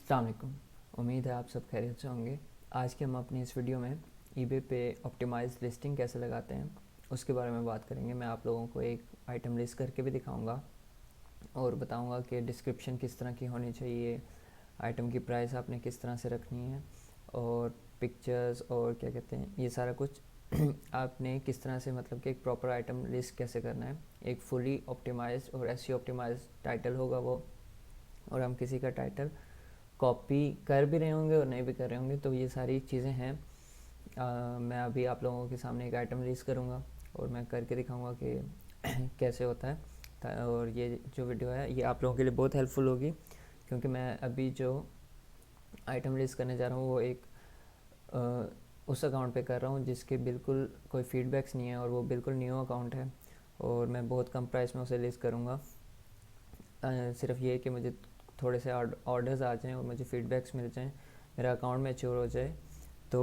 अस्सलाम वालेकुम। उम्मीद है आप सब खैरियत से होंगे। आज के हम अपनी इस वीडियो में ईबे पे ऑप्टिमाइज लिस्टिंग कैसे लगाते हैं उसके बारे में बात करेंगे। मैं आप लोगों को एक आइटम लिस्ट करके भी दिखाऊंगा और बताऊंगा कि डिस्क्रिप्शन किस तरह की होनी चाहिए, आइटम की प्राइस आपने किस तरह से रखनी है और पिक्चर्स और क्या कहते हैं ये सारा कुछ आपने किस तरह से मतलब कि एक प्रॉपर आइटम लिस्ट कैसे करना है। एक फुली ऑप्टिमाइज्ड और एसईओ ऑप्टिमाइज्ड टाइटल होगा वो, और हम किसी का टाइटल कॉपी कर भी रहे होंगे और नहीं भी कर रहे होंगे, तो ये सारी चीज़ें हैं। मैं अभी आप लोगों के सामने एक आइटम लिस्ट करूँगा और मैं करके दिखाऊंगा कि कैसे होता है। और ये जो वीडियो है ये आप लोगों के लिए बहुत हेल्पफुल होगी, क्योंकि मैं अभी जो आइटम लिस्ट करने जा रहा हूँ वो एक उस अकाउंट पे कर रहा हूँ जिसके बिल्कुल कोई फीडबैक्स नहीं है और वो बिल्कुल न्यू अकाउंट है और मैं बहुत कम प्राइस में उसे लिस्ट करूँगा। सिर्फ ये कि मुझे थोड़े से ऑर्डर्स आ जाएँ और मुझे फीडबैक्स मिल जाएँ, मेरा अकाउंट मैच्योर हो जाए तो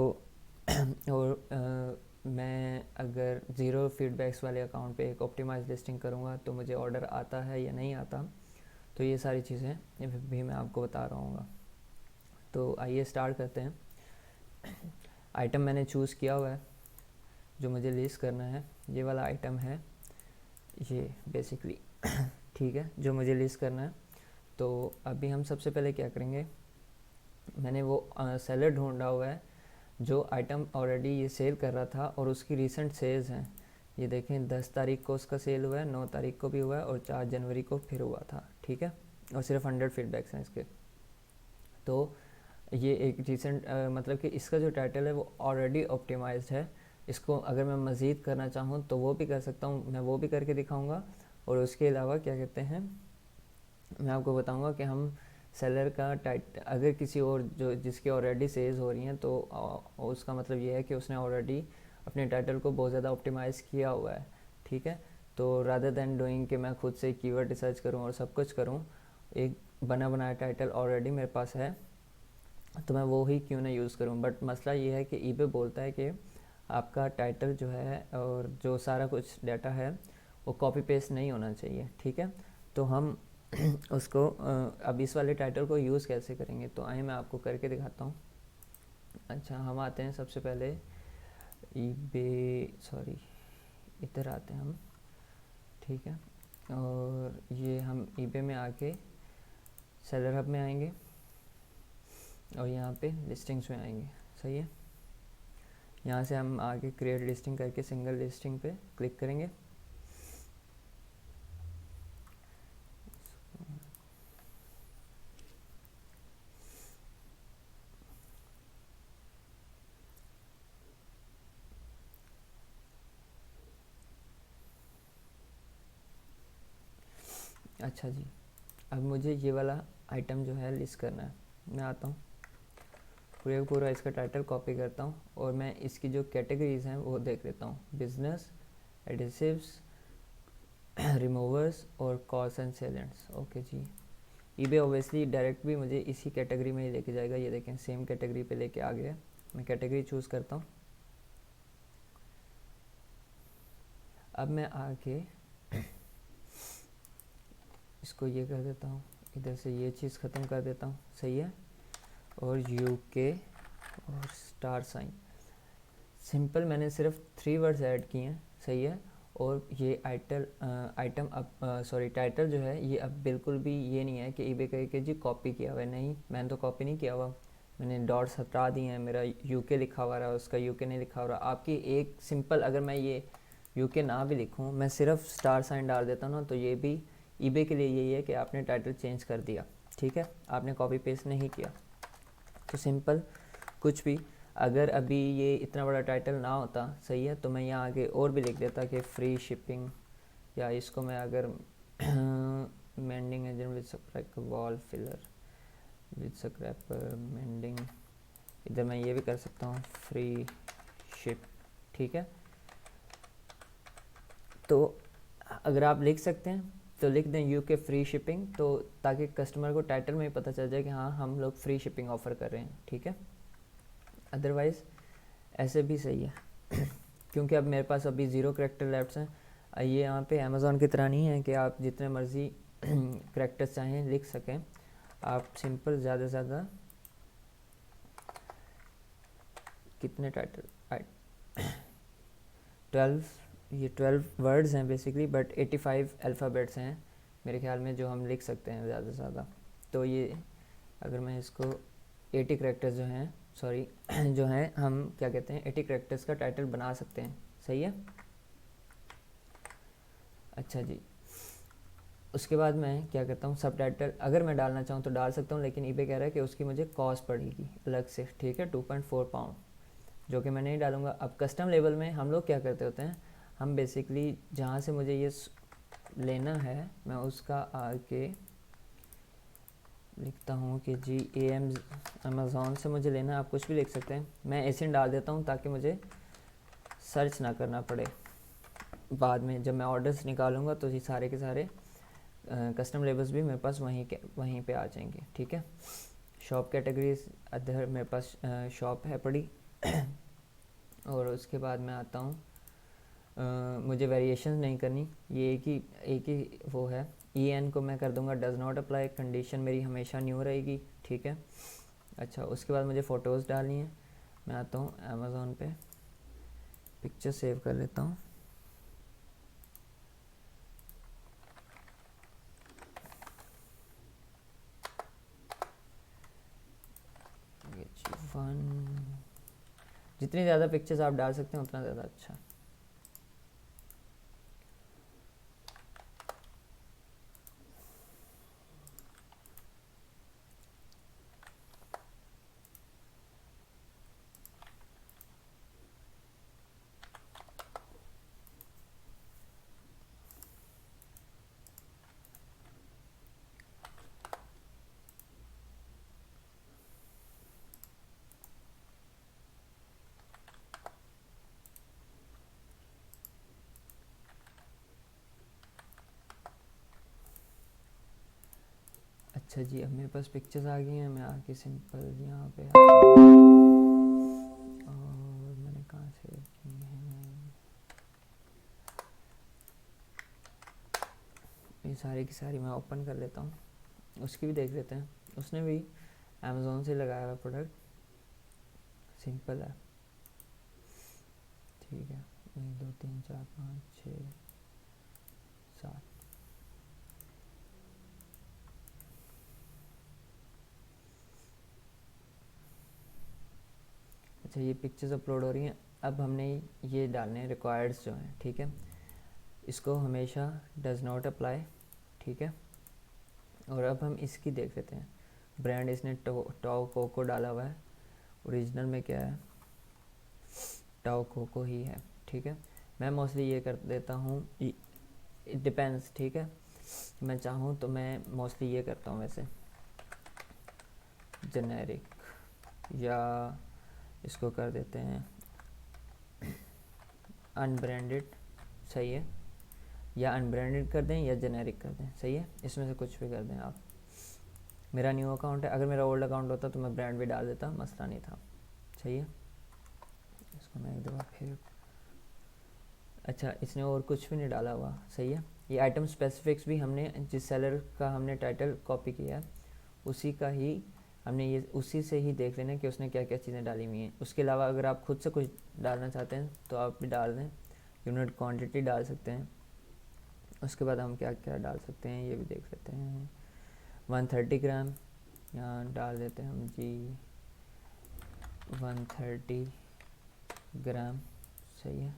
और मैं अगर ज़ीरो फीडबैक्स वाले अकाउंट पे एक ऑप्टिमाइज लिस्टिंग करूँगा तो मुझे ऑर्डर आता है या नहीं आता, तो ये सारी चीज़ें भी मैं आपको बता रहा हूँ। तो आइए स्टार्ट करते हैं। आइटम मैंने चूज़ किया हुआ है जो मुझे लिस्ट करना है, ये वाला आइटम है ये बेसिकली ठीक है, जो मुझे लिस्ट करना है। तो अभी हम सबसे पहले क्या करेंगे, मैंने वो सेलर ढूंढा हुआ है जो आइटम ऑलरेडी ये सेल कर रहा था और उसकी रीसेंट सेल्स हैं। ये देखें 10 तारीख को उसका सेल हुआ है, 9 तारीख को भी हुआ है और 4 जनवरी को फिर हुआ था, ठीक है। और सिर्फ 100 फीडबैक्स हैं इसके। तो ये एक रिसेंट मतलब कि इसका जो टाइटल है वो ऑलरेडी ऑप्टिमाइज्ड है। इसको अगर मैं मज़ीद करना चाहूँ तो वो भी कर सकता हूँ, मैं वो भी करके दिखाऊँगा। और उसके अलावा क्या कहते हैं, मैं आपको बताऊंगा कि हम सेलर का अगर किसी और जो जिसकी ऑलरेडी सेल्स हो रही हैं तो उसका मतलब ये है कि उसने ऑलरेडी अपने टाइटल को बहुत ज़्यादा ऑप्टिमाइज़ किया हुआ है, ठीक है। तो रादर दैन डूइंग कि मैं खुद से कीवर्ड रिसर्च करूं और सब कुछ करूं, एक बना बनाया टाइटल ऑलरेडी मेरे पास है तो मैं वो ही क्यों ना यूज़ करूं। बट मसला ये है कि ईबे बोलता है कि आपका टाइटल जो है और जो सारा कुछ डाटा है वो कॉपी पेस्ट नहीं होना चाहिए, ठीक है। तो हम उसको अब इस वाले टाइटल को यूज़ कैसे करेंगे, तो आइए मैं आपको करके दिखाता हूँ। अच्छा, हम आते हैं सबसे पहले इधर आते हैं हम, ठीक है। और ये हम ईबे में आके सेलर हब में आएंगे और यहाँ पे लिस्टिंग्स में आएंगे, सही है। यहाँ से हम आगे क्रिएट लिस्टिंग करके सिंगल लिस्टिंग पे क्लिक करेंगे। अच्छा जी, अब मुझे ये वाला आइटम जो है लिस्ट करना है। मैं आता हूँ, पूरा इसका टाइटल कॉपी करता हूँ और मैं इसकी जो कैटेगरीज हैं वो देख लेता हूँ, बिजनेस, एडिसिव्स, रिमूवर्स और कॉल्स एंड सेलेंट्स। ओके जी, ईबे ऑब्वियसली डायरेक्ट भी मुझे इसी कैटेगरी में ही लेके जाएगा। ये देखें सेम कैटेगरी पे लेके आ गया। मैं कैटेगरी चूज़ करता हूँ। अब मैं आके इसको ये कर देता हूँ, इधर से ये चीज़ ख़त्म कर देता हूँ, सही है। और यूके और स्टार साइन, सिंपल मैंने सिर्फ 3 वर्ड्स ऐड किए हैं, सही है। और ये आइटम अब टाइटल जो है ये अब बिल्कुल भी ये नहीं है कि ईबे कहे कि जी कॉपी किया हुआ है, नहीं, मैंने तो कॉपी नहीं किया हुआ। मैंने डॉट्स हटा दिए हैं, मेरा यूके लिखा हुआ रहा, उसका यूके नहीं लिखा हुआ रहा। आपकी एक सिंपल, अगर मैं ये यूके ना भी लिखूँ, मैं सिर्फ स्टार साइन डाल देता हूँ ना, तो ये भी ईबे के लिए यही है कि आपने टाइटल चेंज कर दिया, ठीक है, आपने कॉपी पेस्ट नहीं किया। तो सिंपल कुछ भी, अगर अभी ये इतना बड़ा टाइटल ना होता, सही है, तो मैं यहाँ आगे और भी लिख देता कि फ्री शिपिंग, या इसको मैं अगर mending agent with scraper wall filler with scraper mending, इधर मैं ये भी कर सकता हूँ फ्री शिप, ठीक है। तो अगर आप लिख सकते हैं तो लिख दें यूके फ्री शिपिंग, तो ताकि कस्टमर को टाइटल में ही पता चल जाए कि हाँ हम लोग फ्री शिपिंग ऑफ़र कर रहे हैं, ठीक है। अदरवाइज़ ऐसे भी सही है क्योंकि अब मेरे पास अभी 0 करेक्टर लेफ्ट हैं। ये यहाँ पे अमेज़ॉन की तरह नहीं है कि आप जितने मर्ज़ी करेक्टर्स चाहें लिख सकें। आप सिंपल ज़्यादा से ज़्यादा कितने टाइटल 12, ये 12 वर्ड्स हैं बेसिकली, बट 85 अल्फ़ाबेट्स हैं मेरे ख्याल में जो हम लिख सकते हैं ज़्यादा से ज़्यादा। तो ये अगर मैं इसको 80 करेक्टर्स जो हैं, सॉरी जो हैं, हम क्या कहते हैं 80 करेक्टर्स का टाइटल बना सकते हैं। सही है। अच्छा जी, उसके बाद मैं क्या करता हूँ, सब टाइटल अगर मैं डालना चाहूँ तो डाल सकता हूँ, लेकिन eBay कह रहा है कि उसकी मुझे कॉस्ट पड़ेगी अलग से, ठीक है, 2.4 पाउंड, जो कि मैं नहीं डालूँगा। अब कस्टम लेबल में हम लोग क्या करते होते हैं, हम बेसिकली जहाँ से मुझे ये लेना है मैं उसका आके लिखता हूँ कि जी अमेज़ॉन से मुझे लेना है, आप कुछ भी लिख सकते हैं। मैं एसिन डाल देता हूँ ताकि मुझे सर्च ना करना पड़े बाद में जब मैं ऑर्डर्स निकालूंगा, तो ये सारे के सारे कस्टम लेबल्स भी मेरे पास वहीं पे आ जाएंगे, ठीक है। शॉप कैटेगरीज अदर मेरे पास शॉप है पड़ी और उसके बाद मैं आता हूँ, मुझे वेरिएशन नहीं करनी, ये एक ही वो है। EN को मैं कर दूंगा डज़ नॉट अप्लाई, कंडीशन मेरी हमेशा न्यू रहेगी, ठीक है। अच्छा, उसके बाद मुझे फ़ोटोज़ डालनी है। मैं आता हूँ अमेज़ॉन पे, पिक्चर सेव कर लेता हूँ। जितनी ज़्यादा पिक्चर्स आप डाल सकते हैं उतना ज़्यादा अच्छा। अच्छा जी, अब मेरे पास पिक्चर्स आ गई हैं, मैं आके सिंपल यहाँ पे और मैंने कहाँ सेव की हैं, ये सारी की सारी मैं ओपन कर लेता हूँ, उसकी भी देख लेते हैं। उसने भी अमेज़ॉन से लगाया हुआ प्रोडक्ट, सिंपल है, ठीक है। 1 2 3 4 5 6 7, अच्छा ये पिक्चर्स अपलोड हो रही हैं। अब हमने ये डालने हैं रिक्वायर्ड्स जो हैं, ठीक है। इसको हमेशा डज़ नॉट अप्लाई, ठीक है। और अब हम इसकी देख लेते हैं, ब्रांड इसने टाओ कोको डाला हुआ है, ओरिजिनल में क्या है, टाओ कोको ही है, ठीक है। मैं मोस्टली ये कर देता हूँ, इट डिपेंड्स, ठीक है। मैं चाहूँ तो मैं मोस्टली ये करता हूँ वैसे, जेनेरिक, या इसको कर देते हैं अनब्रांडेड, सही है, या अनब्रांडेड कर दें या जेनेरिक कर दें, सही है, इसमें से कुछ भी कर दें आप। मेरा न्यू अकाउंट है, अगर मेरा ओल्ड अकाउंट होता तो मैं ब्रांड भी डाल देता, मसला नहीं था, सही है। इसको मैं एक दफ़ा फिर, अच्छा इसने और कुछ भी नहीं डाला हुआ, सही है। ये आइटम स्पेसिफिक्स भी हमने जिस सेलर का हमने टाइटल कॉपी किया है उसी का ही हमने ये उसी से ही देख लेना कि उसने क्या क्या चीज़ें डाली हुई हैं। उसके अलावा अगर आप खुद से कुछ डालना चाहते हैं तो आप भी डाल दें, यूनिट क्वांटिटी डाल सकते हैं। उसके बाद हम क्या क्या डाल सकते हैं ये भी देख लेते हैं। 130 ग्राम यहाँ डाल देते हैं हम जी, 130 ग्राम, सही है।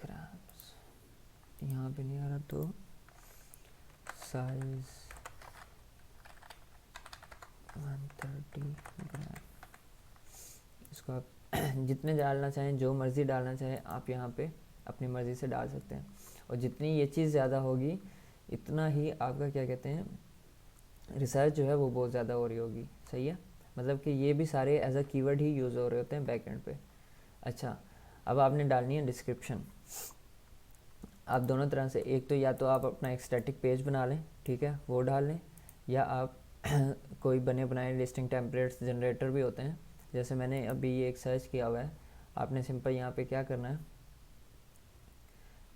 ग्राम्स यहाँ पे नहीं आ रहा, तो साइज 130 ग्राम, इसको आप जितने डालना चाहें, जो मर्ज़ी डालना चाहें आप यहाँ पे अपनी मर्ज़ी से डाल सकते हैं। और जितनी ये चीज़ ज़्यादा होगी इतना ही आपका क्या कहते हैं रिसर्च जो है वो बहुत ज़्यादा हो रही होगी, सही है। मतलब कि ये भी सारे एज अ कीवर्ड ही यूज़ हो रहे होते हैं बैक एंड पे। अच्छा, अब आपने डालनी है डिस्क्रिप्शन। आप दोनों तरह से, एक तो या तो आप अपना एक स्टैटिक पेज बना लें, ठीक है, वो डाल लें, या आप कोई बने बनाए लिस्टिंग टेम्पलेट्स जनरेटर भी होते हैं, जैसे मैंने अभी ये एक सर्च किया हुआ है। आपने सिंपल यहाँ पे क्या करना है,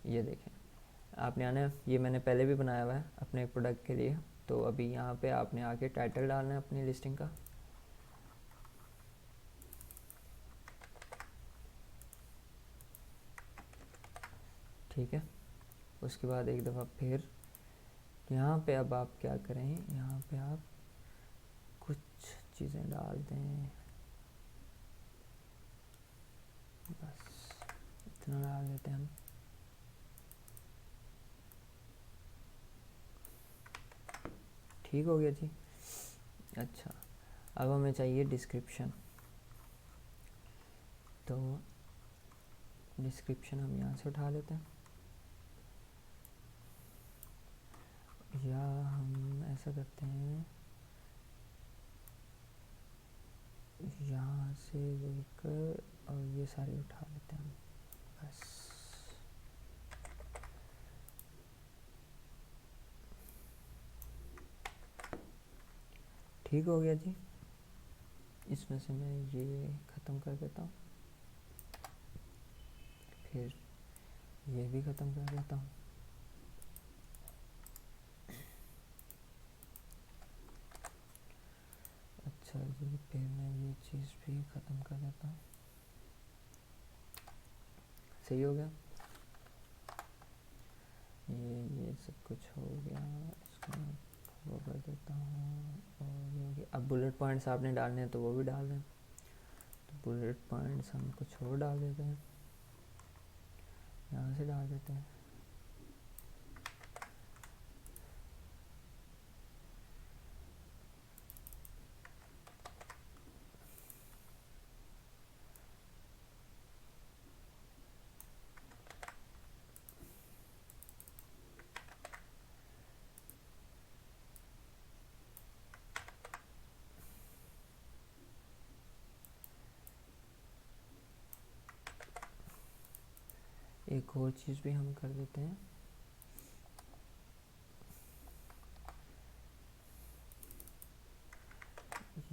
ये देखें, आपने आना है, ये मैंने पहले भी बनाया हुआ है अपने एक प्रोडक्ट के लिए। तो अभी यहाँ पे आपने आके टाइटल डालना है अपनी लिस्टिंग का, ठीक है। उसके बाद एक दफ़ा फिर यहाँ पे अब आप क्या करें, यहाँ पे आप कुछ चीज़ें डाल दें, बस इतना डाल देते हैं हम। ठीक हो गया जी। अच्छा, अब हमें चाहिए डिस्क्रिप्शन। तो डिस्क्रिप्शन हम यहाँ से उठा लेते हैं, या हम ऐसा करते हैं, यहाँ से लेकर और ये सारे उठा लेते हैं हम, बस। ठीक हो गया जी। इसमें से मैं ये ख़त्म कर देता हूँ, फिर ये भी ख़त्म कर देता हूँ। अच्छा जी, फिर मैं ये चीज़ भी ख़त्म कर देता हूँ। सही हो गया, ये सब कुछ हो गया। इसको मैं वो कर देता हूँ, और ये हो गया। अब बुलेट पॉइंट्स आपने डालने हैं तो वो भी डाल दें। तो बुलेट पॉइंट्स हम कुछ और डाल देते हैं, यहाँ से डाल देते हैं। एक और चीज़ भी हम कर देते हैं,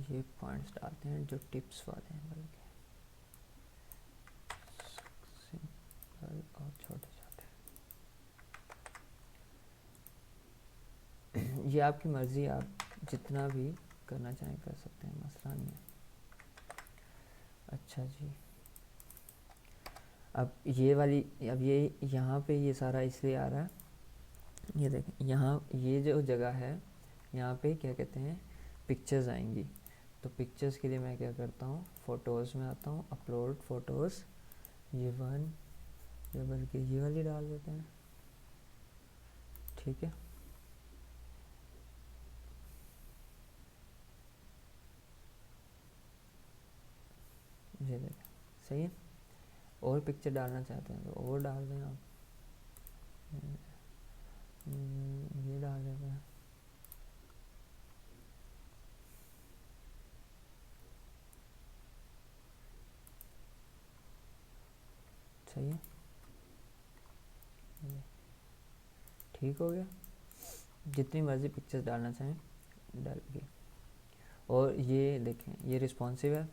ये पॉइंट्स डालते हैं जो टिप्स वाले हैं, बल्कि सिंपल और छोटे छोटे। ये आपकी मर्ज़ी, आप जितना भी करना चाहें कर सकते हैं, मसला नहीं है। अच्छा जी, अब ये वाली, अब ये यहाँ पे ये सारा इसलिए आ रहा है, ये देखें यहाँ ये जो जगह है, यहाँ पे क्या कहते हैं, पिक्चर्स आएंगी। तो पिक्चर्स के लिए मैं क्या करता हूँ, फ़ोटोज़ में आता हूँ, अपलोड फ़ोटोज़, ये वन, या बल्कि ये वाली डाल देते हैं, ठीक है। ये देखें, सही है। और पिक्चर डालना चाहते हैं तो और डाल दें आप, ये डाल देते हैं, सही है। ठीक हो गया, जितनी मर्ज़ी पिक्चर्स डालना चाहें डाल के। और ये देखें, ये रिस्पॉन्सिव है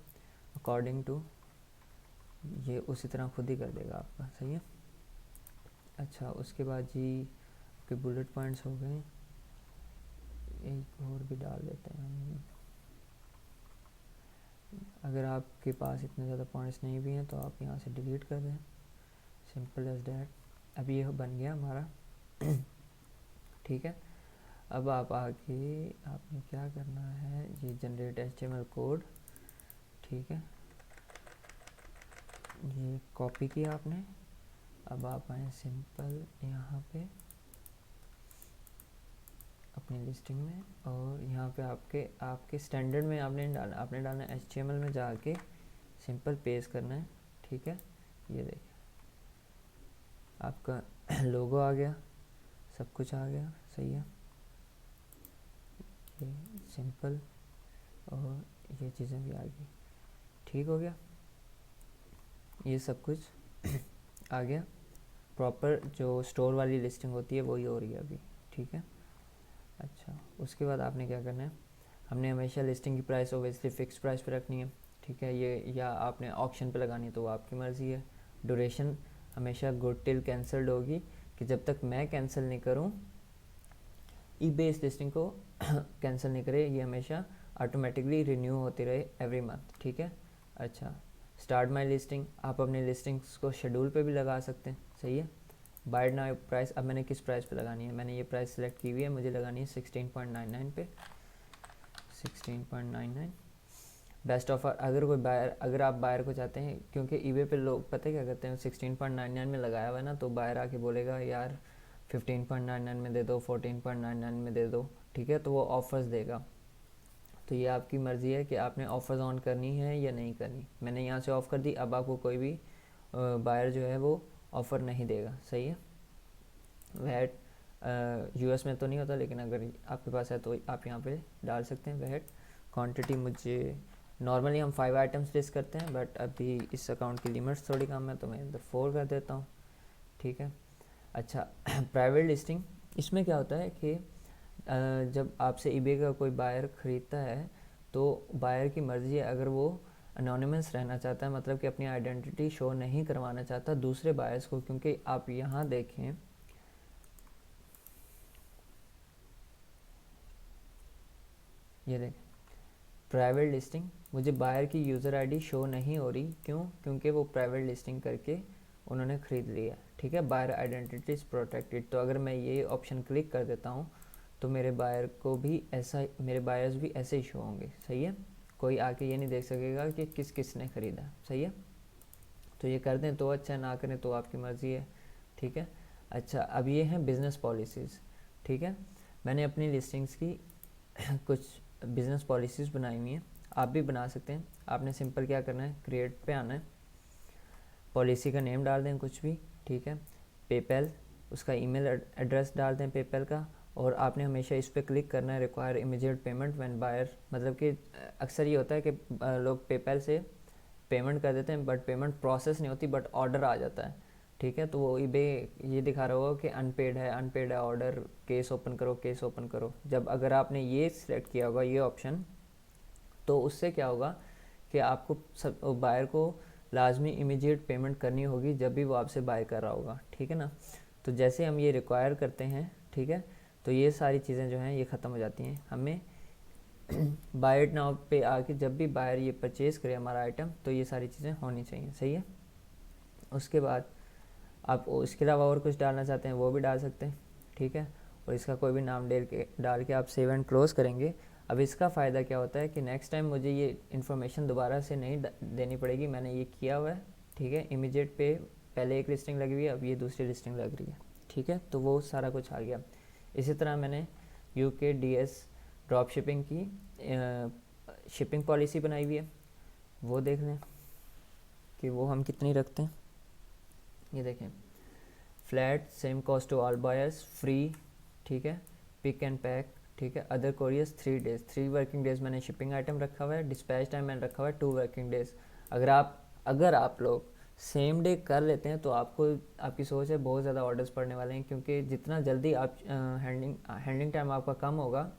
अकॉर्डिंग टू, ये उसी तरह खुद ही कर देगा आपका, सही है। अच्छा, उसके बाद जी के बुलेट पॉइंट्स हो गए, एक और भी डाल देते हैं हम। अगर आपके पास इतने ज़्यादा पॉइंट्स नहीं भी हैं तो आप यहाँ से डिलीट कर दें, सिंपल एज डैट। अब ये बन गया हमारा ठीक है। अब आप आगे आपने क्या करना है, ये जनरेट HTML कोड, ठीक है, ये कॉपी किया आपने। अब आप आए सिंपल यहाँ पे अपनी लिस्टिंग में, और यहाँ पे आपके स्टैंडर्ड में आपने डालना HTML में जाके सिंपल पेस्ट करना है, ठीक है। ये देखिए आपका लोगो आ गया, सब कुछ आ गया, सही है। ये सिंपल, और ये चीज़ें भी आ गई, ठीक हो गया, ये सब कुछ आ गया। प्रॉपर जो स्टोर वाली लिस्टिंग होती है वही हो रही है अभी, ठीक है। अच्छा, उसके बाद आपने क्या करना है, हमने हमेशा लिस्टिंग की प्राइस ओबियसली फ़िक्स प्राइस पे रखनी है, ठीक है। ये या आपने ऑक्शन पे लगानी है तो वो आपकी मर्ज़ी है। ड्यूरेशन हमेशा गुड टिल कैंसल्ड होगी, कि जब तक मैं कैंसिल नहीं करूँ, ईबे इस लिस्टिंग को कैंसिल नहीं करे, ये हमेशा ऑटोमेटिकली रिन्यू होती रहे एवरी मंथ, ठीक है। अच्छा, स्टार्ट माई लिस्टिंग, आप अपनी लिस्टिंग्स को शेड्यूल पे भी लगा सकते हैं, सही है। बाय नाउ प्राइस, अब मैंने किस प्राइस पे लगानी है, मैंने ये प्राइस सेलेक्ट की हुई है, मुझे लगानी है 16.99 पे, 16.99 बेस्ट ऑफर। अगर कोई बायर, अगर आप बायर को चाहते हैं, क्योंकि ईबे पे लोग पता है क्या करते हैं, 16.99 में लगाया हुआ है ना, तो बायर आके बोलेगा यार 15.99 में दे दो, 14.99 में दे दो, ठीक है, तो वो ऑफर्स देगा। तो ये आपकी मर्ज़ी है कि आपने ऑफ़र्स ऑन करनी है या नहीं करनी। मैंने यहाँ से ऑफ़ कर दी, अब आपको कोई भी बायर जो है वो ऑफ़र नहीं देगा, सही है। वैट यूएस में तो नहीं होता, लेकिन अगर आपके पास है तो आप यहाँ पे डाल सकते हैं वैट। क्वांटिटी मुझे नॉर्मली हम 5 आइटम्स लिस्ट करते हैं, बट अभी इस अकाउंट की लिमिट्स थोड़ी कम है तो मैं इधर 4 कर देता हूँ, ठीक है। अच्छा, प्राइवेट लिस्टिंग, इसमें क्या होता है कि जब आपसे ईबे का कोई बायर ख़रीदता है तो बायर की मर्ज़ी है, अगर वो अनोनिमस रहना चाहता है, मतलब कि अपनी आइडेंटिटी शो नहीं करवाना चाहता दूसरे बायर्स को, क्योंकि आप यहाँ देखें, ये देखें प्राइवेट लिस्टिंग, मुझे बायर की यूज़र आईडी शो नहीं हो रही, क्यों, क्योंकि वो प्राइवेट लिस्टिंग करके उन्होंने ख़रीद लिया, ठीक है। बायर आइडेंटिटी इज़ प्रोटेक्टेड, तो अगर मैं ये ऑप्शन क्लिक कर देता हूँ तो मेरे बायर को भी ऐसा, मेरे बायर्स भी ऐसे ही शो होंगे, सही है। कोई आके ये नहीं देख सकेगा कि किस किस ने ख़रीदा, सही है। तो ये कर दें तो अच्छा, ना करें तो आपकी मर्ज़ी है, ठीक है। अच्छा, अब ये हैं बिज़नेस पॉलिसीज़, ठीक है। मैंने अपनी लिस्टिंग्स की कुछ बिज़नेस पॉलिसीज़ बनाई हुई हैं, आप भी बना सकते हैं। आपने सिंपल क्या करना है, क्रिएट पे आना है, पॉलिसी का नेम डाल दें कुछ भी, ठीक है। पेपैल, उसका ईमेल एड्रेस डाल दें पेपैल का, और आपने हमेशा इस पर क्लिक करना है require immediate payment when buyer, मतलब कि अक्सर ये होता है कि लोग पेपैल से पेमेंट कर देते हैं बट पेमेंट प्रोसेस नहीं होती, बट ऑर्डर आ जाता है, ठीक है। तो वो ईबे ये दिखा रहा होगा कि अनपेड है ऑर्डर, केस ओपन करो, केस ओपन करो। जब अगर आपने ये सिलेक्ट किया होगा ये ऑप्शन, तो उससे क्या होगा कि आपको सब बायर को लाजमी इमीडिएट पेमेंट करनी होगी जब भी वो आपसे बाय कर रहा होगा, ठीक है ना। तो जैसे हम ये रिक्वायर करते हैं, ठीक है, तो ये सारी चीज़ें जो हैं ये ख़त्म हो जाती हैं। हमें बाय इट नाउ पे आके जब भी बायर ये परचेज़ करे हमारा आइटम, तो ये सारी चीज़ें होनी चाहिए, सही है। उसके बाद आप इसके अलावा और कुछ डालना चाहते हैं वो भी डाल सकते हैं, ठीक है। और इसका कोई भी नाम डाल के आप सेव एंड क्लोज़ करेंगे। अब इसका फ़ायदा क्या होता है कि नेक्स्ट टाइम मुझे ये इन्फॉर्मेशन दोबारा से नहीं देनी पड़ेगी, मैंने ये किया हुआ है, ठीक है। इमीडिएट पे पहले एक लिस्टिंग लगी हुई है, अब ये दूसरी लिस्टिंग लग रही है, ठीक है। तो वो सारा कुछ आ गया। इसी तरह मैंने UKDS ड्रॉप शिपिंग की शिपिंग पॉलिसी बनाई हुई है, वो देख लें कि वो हम कितनी रखते हैं। ये देखें, flat same cost to all buyers, free, ठीक है, पिक एंड पैक, ठीक है, other couriers 3 days, 3 working days मैंने शिपिंग आइटम रखा हुआ है, डिस्पैच टाइम मैंने रखा हुआ है 2 वर्किंग डेज़। अगर आप लोग सेम डे कर लेते हैं तो आपको, आपकी सोच है, बहुत ज़्यादा ऑर्डर्स पड़ने वाले हैं, क्योंकि जितना जल्दी आप हैंडलिंग टाइम आपका कम होगा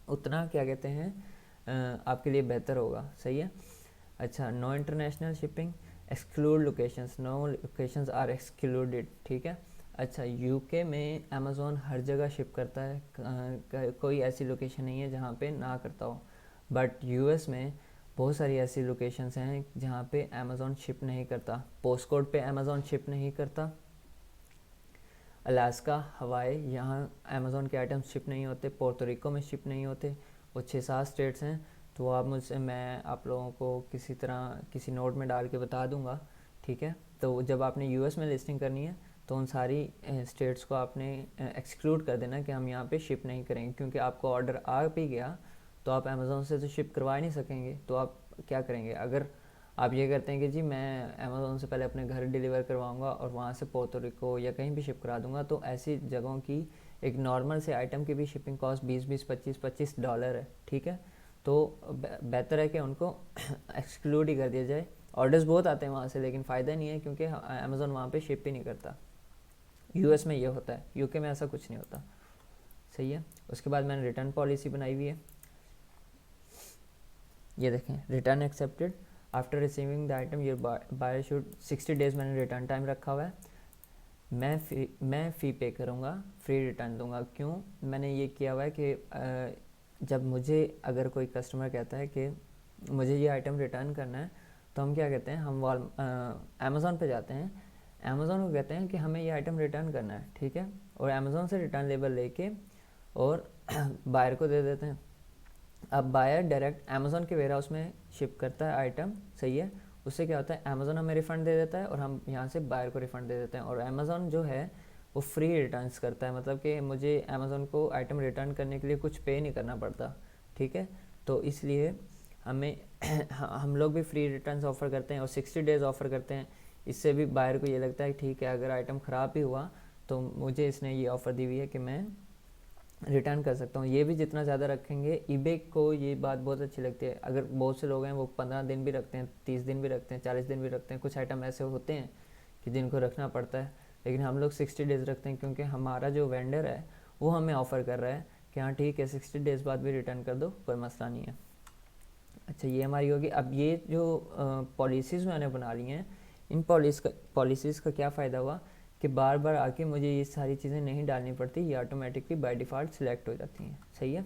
उतना क्या कहते हैं आपके लिए बेहतर होगा, सही है। अच्छा, no international shipping, exclude locations, no locations are excluded, ठीक है। अच्छा, यूके में अमेज़ोन हर जगह शिप करता है, कोई ऐसी लोकेशन नहीं है जहाँ पे ना करता हो, बट यूएस में बहुत सारी ऐसी लोकेशंस हैं जहाँ पे अमेज़ोन शिप नहीं करता। पोस्ट कोड पे अमेज़ोन शिप नहीं करता। अलास्का, हवाई, यहाँ अमेज़ोन के आइटम्स शिप नहीं होते। पोर्टोरिको में शिप नहीं होते। वो 6-7 स्टेट्स हैं, तो आप मुझसे, मैं आप लोगों को किसी तरह किसी नोट में डाल के बता दूंगा, ठीक है। तो जब आपने यूएस में लिस्टिंग करनी है तो उन सारी स्टेट्स को आपने एक्सक्लूड कर देना कि हम यहाँ पे शिप नहीं करेंगे, क्योंकि आपको ऑर्डर आ भी गया तो आप अमेज़ोन से तो शिप करवा ही नहीं सकेंगे। तो आप क्या करेंगे, अगर आप ये करते हैं कि जी मैं अमेज़ोन से पहले अपने घर डिलीवर करवाऊंगा और वहाँ से पोर्टोरिको या कहीं भी शिप करा दूंगा, तो ऐसी जगहों की एक नॉर्मल से आइटम की भी शिपिंग कॉस्ट 20-20, 25-25 डॉलर है, ठीक है। तो बेहतर है कि उनको एक्सक्लूड ही कर दिया जाए। ऑर्डर्स बहुत आते हैं वहाँ से, लेकिन फ़ायदा नहीं है क्योंकि अमेज़ोन वहाँ पे शिप ही नहीं करता। यूएस में ये होता है, यूके में ऐसा कुछ नहीं होता। सही है। उसके बाद मैंने रिटर्न पॉलिसी बनाई हुई है, ये देखें, return accepted after receiving the item your buyer should 60 days मैंने रिटर्न टाइम रखा हुआ है। मैं फ़ी पे करूँगा, फ्री रिटर्न दूंगा। क्यों मैंने ये किया हुआ है कि जब मुझे अगर कोई कस्टमर कहता है कि मुझे ये आइटम रिटर्न करना है, तो हम क्या कहते हैं, हम अमेज़ॉन पे जाते हैं, अमेज़ॉन को कहते हैं कि हमें ये आइटम रिटर्न करना है, ठीक है, और अमेज़ॉन से रिटर्न लेबल लेके और बायर को दे देते हैं। अब बायर डायरेक्ट अमेज़ॉन के वेयर हाउस में शिप करता है आइटम, सही है। उससे क्या होता है, अमेज़ॉन हमें रिफ़ंड दे देता है और हम यहाँ से बायर को रिफ़ंड दे देते हैं। और अमेज़ॉन जो है वो फ्री रिटर्न्स करता है, मतलब कि मुझे अमेज़ॉन को आइटम रिटर्न करने के लिए कुछ पे नहीं करना पड़ता, ठीक है। तो इसलिए हमें हम लोग भी फ्री रिटर्न्स ऑफ़र करते हैं और 60 डेज़ ऑफ़र करते हैं। इससे भी बायर को ये लगता है ठीक है, अगर आइटम ख़राब भी हुआ तो मुझे इसने ये ऑफ़र दी हुई है कि मैं रिटर्न कर सकता हूँ। ये भी जितना ज़्यादा रखेंगे, ईबे को ये बात बहुत अच्छी लगती है। अगर बहुत से लोग हैं वो 15 दिन भी रखते हैं, 30 दिन भी रखते हैं, 40 दिन भी रखते हैं, कुछ आइटम ऐसे होते हैं कि जिनको रखना पड़ता है, लेकिन हम लोग 60 डेज़ रखते हैं क्योंकि हमारा जो वेंडर है वो हमें ऑफ़र कर रहा है कि हाँ ठीक है, 60 डेज़ बाद भी रिटर्न कर दो, कोई मसला नहीं है। अच्छा, ये हमारी होगी। अब ये जो पॉलिसीज़ मैंने बना ली हैं, इन पॉलिसीज़ का क्या फ़ायदा हुआ कि बार बार आके मुझे ये सारी चीज़ें नहीं डालनी पड़ती, ये ऑटोमेटिकली बाय डिफ़ॉल्ट सिलेक्ट हो जाती हैं। सही है।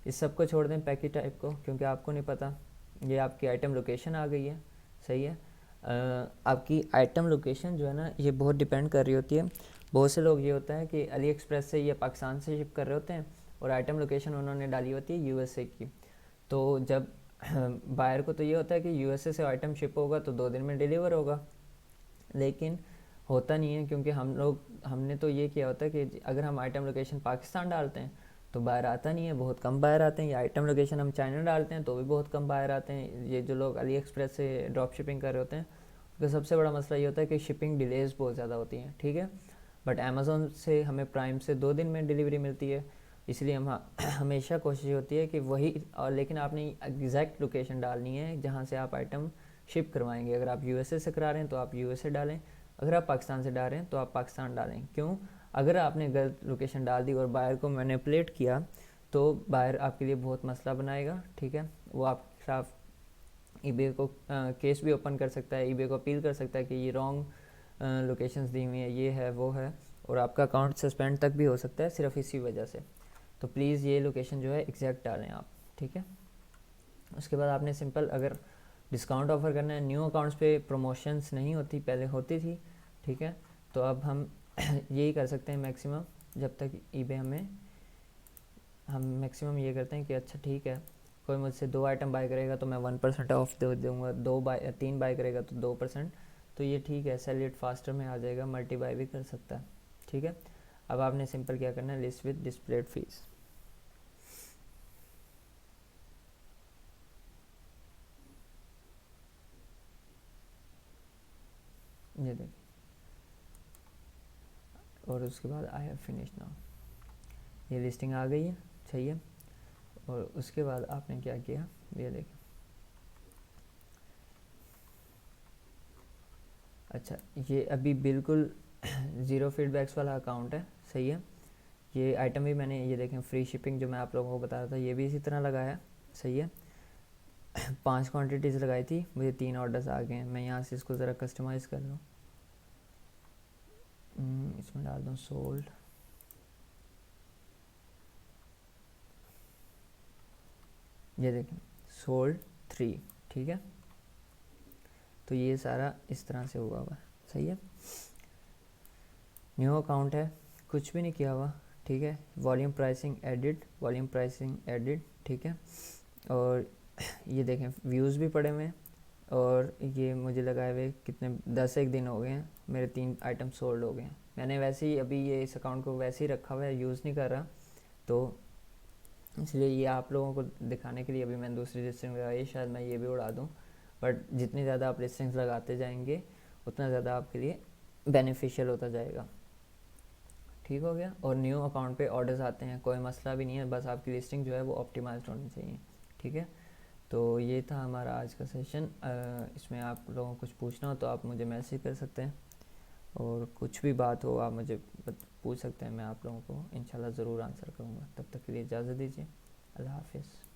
इस सब को छोड़ दें पैकेज टाइप को, क्योंकि आपको नहीं पता। ये आपकी आइटम लोकेशन आ गई है, सही है। आपकी आइटम लोकेशन जो है ना, ये बहुत डिपेंड कर रही होती है। बहुत से लोग ये होता है कि अली एक्सप्रेस से या पाकिस्तान से शिप कर रहे होते हैं और आइटम लोकेशन उन्होंने डाली होती है यूएसए की। तो जब बायर को तो ये होता है कि यूएसए से आइटम शिप होगा तो 2 दिन में डिलीवर होगा, लेकिन होता नहीं है, क्योंकि हमने तो ये किया होता है कि अगर हम आइटम लोकेशन पाकिस्तान डालते हैं तो बायर आता नहीं है, बहुत कम बायर आते हैं। या आइटम लोकेशन हम चाइना डालते हैं तो भी बहुत कम बायर आते हैं। ये जो लोग अली एक्सप्रेस से ड्रॉप शिपिंग कर रहे होते हैं, उसका सबसे बड़ा मसला ये होता है कि शिपिंग डिलेज़ बहुत ज़्यादा होती हैं, ठीक है। बट अमेज़ोन से हमें प्राइम से 2 दिन में डिलीवरी मिलती है, इसलिए हम हमेशा कोशिश होती है कि वही, और लेकिन आपने एग्जैक्ट लोकेशन डालनी है जहाँ से आप आइटम शिप करवाएंगे। अगर आप यूएसए से करा रहे हैं तो आप यूएसए डालें, अगर आप पाकिस्तान से डाल रहे हैं तो आप पाकिस्तान डालें। क्यों, अगर आपने गलत लोकेशन डाल दी और बायर को मैनिपुलेट किया तो बायर आपके लिए बहुत मसला बनाएगा, ठीक है। वो आपके खिलाफ ईबे को केस भी ओपन कर सकता है, ईबे को अपील कर सकता है कि ये रॉन्ग लोकेशंस दी हुई है, ये है वो है, और आपका अकाउंट सस्पेंड तक भी हो सकता है सिर्फ इसी वजह से। तो प्लीज़ ये लोकेशन जो है एग्जैक्ट डालें आप, ठीक है। उसके बाद आपने सिंपल, अगर डिस्काउंट ऑफ़र करना है, न्यू अकाउंट्स पे प्रमोशंस नहीं होती, पहले होती थी, ठीक है। तो अब हम यही कर सकते हैं मैक्सिमम, जब तक ईबे हम मैक्सिमम ये करते हैं कि अच्छा ठीक है, कोई मुझसे 2 आइटम बाय करेगा तो मैं 1% ऑफ दे दूँगा, 3 बाय करेगा तो 2%। तो ये ठीक है, सेल इट फास्टर में आ जाएगा, मल्टी बाय भी कर सकता है, ठीक है। अब आपने सिंपल क्या करना है, लिस्ट विद डिस्प्लेड फीस। ये देखिए, और उसके बाद आई हैव फिनिश नाउ, ये लिस्टिंग आ गई है, सही है। और उसके बाद आपने क्या किया, ये देखिए। अच्छा, ये अभी बिल्कुल ज़ीरो फीडबैक्स वाला अकाउंट है, सही है। ये आइटम भी मैंने, ये देखें, फ्री शिपिंग जो मैं आप लोगों को बता रहा था, ये भी इसी तरह लगाया, सही है। 5 क्वांटिटीज़ लगाई थी, मुझे 3 ऑर्डर्स आ गए हैं। मैं यहाँ से इसको ज़रा कस्टमाइज़ कर लूँ, इसमें डाल दूँ सोल्ड, ये देखें, सोल्ड 3, ठीक है। तो ये सारा इस तरह से हुआ हुआ है, सही है। न्यू अकाउंट है, कुछ भी नहीं किया हुआ, ठीक है। वॉल्यूम प्राइसिंग एडिट, ठीक है। और ये देखें, व्यूज़ भी पड़े हुए हैं, और ये मुझे लगाए हुए कितने 10 दिन हो गए हैं, मेरे 3 आइटम सोल्ड हो गए हैं। मैंने वैसे ही अभी ये इस अकाउंट को वैसे ही रखा हुआ है, यूज़ नहीं कर रहा, तो इसलिए ये आप लोगों को दिखाने के लिए अभी मैंने दूसरी लिस्टिंग लगाई, शायद मैं ये भी उड़ा दूँ। बट जितनी ज़्यादा आप लिस्टिंग्स लगाते जाएंगे उतना ज़्यादा आपके लिए बेनिफिशियल होता जाएगा, ठीक हो गया। और न्यू अकाउंट पे ऑर्डर्स आते हैं, कोई मसला भी नहीं है, बस आपकी लिस्टिंग जो है वो ऑप्टिमाइज्ड होनी चाहिए, ठीक है। तो ये था हमारा आज का सेशन। इसमें आप लोगों को कुछ पूछना हो तो आप मुझे मैसेज कर सकते हैं, और कुछ भी बात हो आप मुझे पूछ सकते हैं, मैं आप लोगों को इंशाल्लाह ज़रूर आंसर करूँगा। तब तक के लिए इजाज़त दीजिए। अल्लाह हाफ़िज़।